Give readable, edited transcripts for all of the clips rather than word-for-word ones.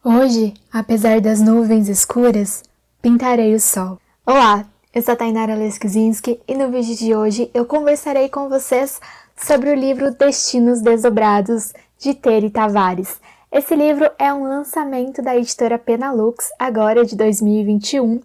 Hoje, apesar das nuvens escuras, pintarei o sol. Olá, eu sou a Tainara Leschzinski e no vídeo de hoje eu conversarei com vocês sobre o livro Destinos Desdobrados, de Terry Tavares. Esse livro é um lançamento da editora Penalux, agora de 2021,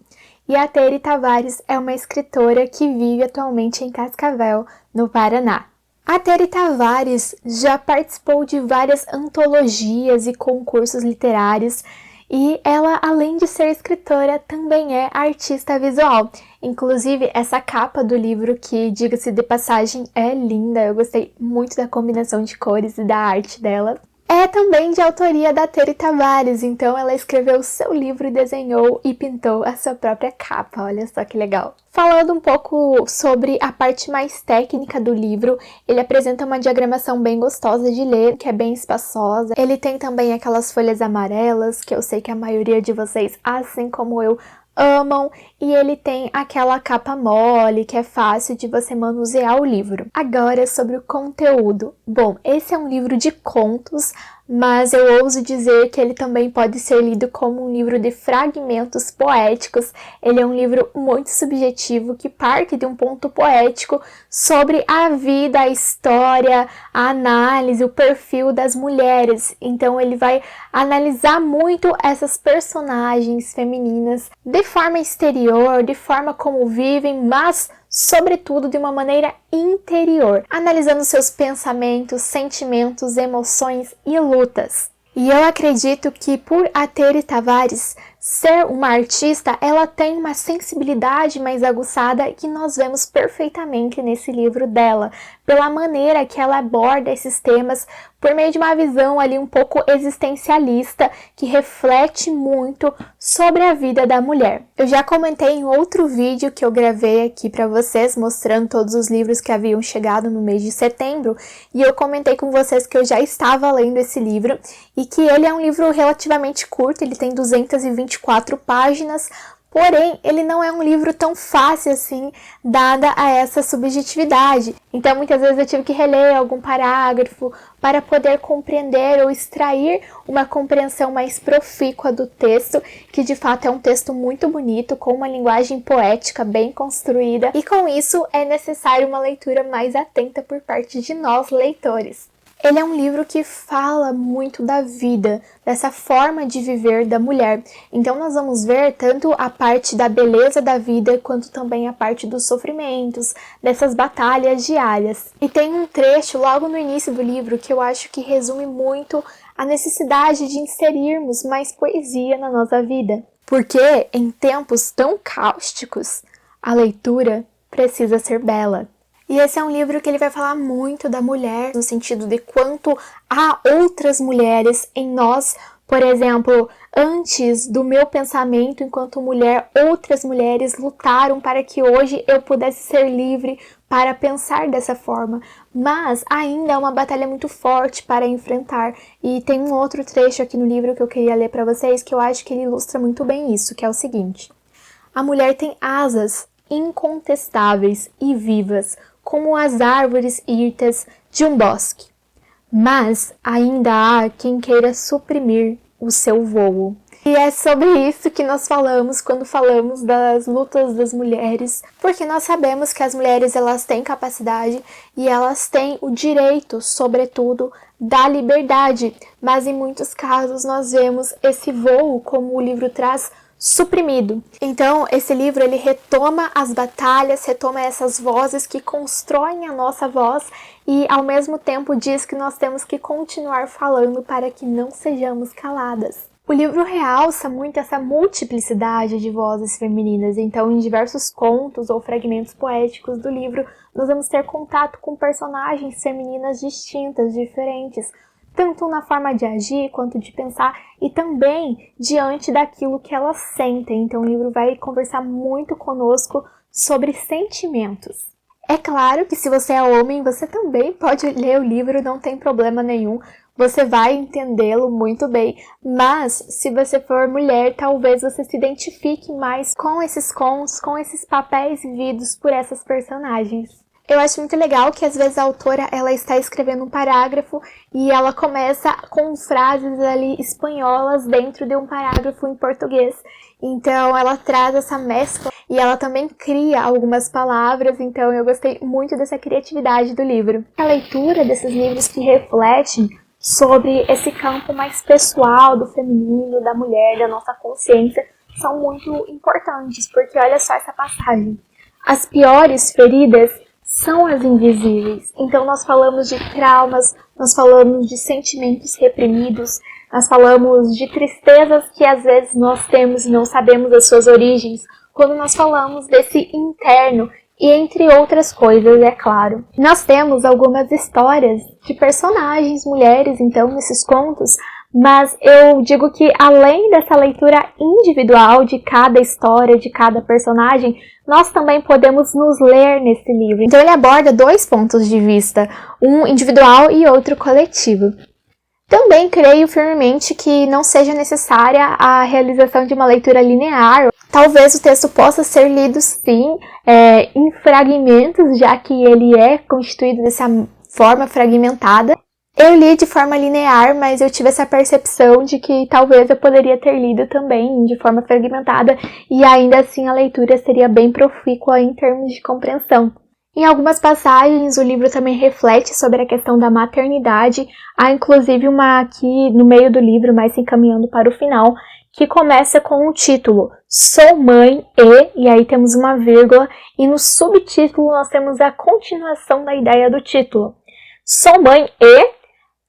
e a Terry Tavares é uma escritora que vive atualmente em Cascavel, no Paraná. A Terry Tavares já participou de várias antologias e concursos literários e ela, além de ser escritora, também é artista visual. Inclusive, essa capa do livro, que, diga-se de passagem, é linda, eu gostei muito da combinação de cores e da arte dela. É também de autoria da Terry Tavares, então ela escreveu o seu livro e desenhou e pintou a sua própria capa, olha só que legal. Falando um pouco sobre a parte mais técnica do livro, ele apresenta uma diagramação bem gostosa de ler, que é bem espaçosa. Ele tem também aquelas folhas amarelas, que eu sei que a maioria de vocês, assim como eu, amam, e ele tem aquela capa mole, que é fácil de você manusear o livro. Agora, sobre o conteúdo. Bom, esse é um livro de contos, mas eu ouso dizer que ele também pode ser lido como um livro de fragmentos poéticos. Ele é um livro muito subjetivo, que parte de um ponto poético sobre a vida, a história, a análise, o perfil das mulheres. Então ele vai analisar muito essas personagens femininas de forma exterior, de forma como vivem, mas sobretudo de uma maneira interior, analisando seus pensamentos, sentimentos, emoções e lutas. E eu acredito que por a Terry Tavares ser uma artista, ela tem uma sensibilidade mais aguçada que nós vemos perfeitamente nesse livro dela, pela maneira que ela aborda esses temas por meio de uma visão ali um pouco existencialista, que reflete muito sobre a vida da mulher. Eu já comentei em outro vídeo que eu gravei aqui para vocês, mostrando todos os livros que haviam chegado no mês de setembro, e eu comentei com vocês que eu já estava lendo esse livro, e que ele é um livro relativamente curto, ele tem 224 páginas, porém, ele não é um livro tão fácil assim, dada a essa subjetividade. Então, muitas vezes eu tive que reler algum parágrafo para poder compreender ou extrair uma compreensão mais profícua do texto, que de fato é um texto muito bonito, com uma linguagem poética bem construída, e com isso é necessário uma leitura mais atenta por parte de nós, leitores. Ele é um livro que fala muito da vida, dessa forma de viver da mulher. Então nós vamos ver tanto a parte da beleza da vida, quanto também a parte dos sofrimentos, dessas batalhas diárias. E tem um trecho logo no início do livro que eu acho que resume muito a necessidade de inserirmos mais poesia na nossa vida. Porque em tempos tão cáusticos, a leitura precisa ser bela. E esse é um livro que ele vai falar muito da mulher, no sentido de quanto há outras mulheres em nós. Por exemplo, antes do meu pensamento enquanto mulher, outras mulheres lutaram para que hoje eu pudesse ser livre para pensar dessa forma. Mas ainda é uma batalha muito forte para enfrentar. E tem um outro trecho aqui no livro que eu queria ler para vocês, que eu acho que ele ilustra muito bem isso, que é o seguinte: a mulher tem asas incontestáveis e vivas, como as árvores hirtas de um bosque. Mas ainda há quem queira suprimir o seu voo. E é sobre isso que nós falamos quando falamos das lutas das mulheres, porque nós sabemos que as mulheres, elas têm capacidade e elas têm o direito, sobretudo, da liberdade, mas em muitos casos nós vemos esse voo, como o livro traz, suprimido. Então, esse livro, ele retoma as batalhas, retoma essas vozes que constroem a nossa voz e, ao mesmo tempo, diz que nós temos que continuar falando para que não sejamos caladas. O livro realça muito essa multiplicidade de vozes femininas, então em diversos contos ou fragmentos poéticos do livro, nós vamos ter contato com personagens femininas distintas, diferentes, tanto na forma de agir quanto de pensar e também diante daquilo que elas sentem. Então o livro vai conversar muito conosco sobre sentimentos. É claro que se você é homem, você também pode ler o livro, não tem problema nenhum. Você vai entendê-lo muito bem, mas se você for mulher, talvez você se identifique mais com esses contos, com esses papéis vividos por essas personagens. Eu acho muito legal que às vezes a autora ela está escrevendo um parágrafo e ela começa com frases ali espanholas dentro de um parágrafo em português. Então ela traz essa mescla e ela também cria algumas palavras, então eu gostei muito dessa criatividade do livro. A leitura desses livros que refletem sobre esse campo mais pessoal do feminino, da mulher, da nossa consciência, são muito importantes, porque olha só essa passagem. As piores feridas são as invisíveis. Então nós falamos de traumas, nós falamos de sentimentos reprimidos, nós falamos de tristezas que às vezes nós temos e não sabemos as suas origens, quando nós falamos desse interno e entre outras coisas, é claro. Nós temos algumas histórias de personagens, mulheres, então, nesses contos, mas eu digo que além dessa leitura individual de cada história, de cada personagem, nós também podemos nos ler nesse livro. Então ele aborda dois pontos de vista, um individual e outro coletivo. Também creio firmemente que não seja necessária a realização de uma leitura linear. Talvez o texto possa ser lido sim em fragmentos, já que ele é constituído dessa forma fragmentada. Eu li de forma linear, mas eu tive essa percepção de que talvez eu poderia ter lido também de forma fragmentada e ainda assim a leitura seria bem profícua em termos de compreensão. Em algumas passagens, o livro também reflete sobre a questão da maternidade. Há inclusive uma aqui no meio do livro, mais se encaminhando para o final, que começa com o título Sou Mãe e aí temos uma vírgula, e no subtítulo nós temos a continuação da ideia do título. Sou mãe e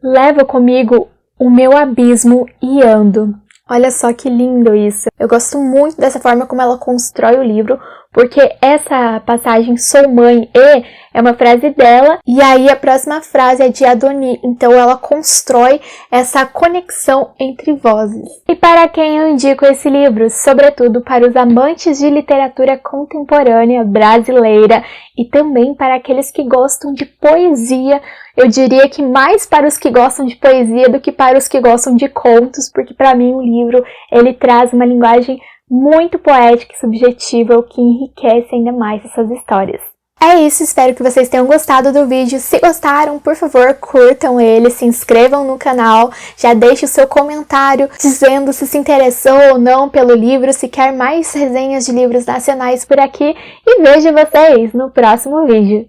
levo comigo o meu abismo e ando. Olha só que lindo isso. Eu gosto muito dessa forma como ela constrói o livro, porque essa passagem, sou mãe e, é uma frase dela, e aí a próxima frase é de Adoni, então ela constrói essa conexão entre vozes. E para quem eu indico esse livro? Sobretudo para os amantes de literatura contemporânea brasileira e também para aqueles que gostam de poesia. Eu diria que mais para os que gostam de poesia do que para os que gostam de contos, porque para mim o livro ele traz uma linguagem muito poética e subjetiva, o que enriquece ainda mais essas histórias. É isso, espero que vocês tenham gostado do vídeo. Se gostaram, por favor, curtam ele, se inscrevam no canal, já deixe o seu comentário dizendo se interessou ou não pelo livro, se quer mais resenhas de livros nacionais por aqui, e vejo vocês no próximo vídeo.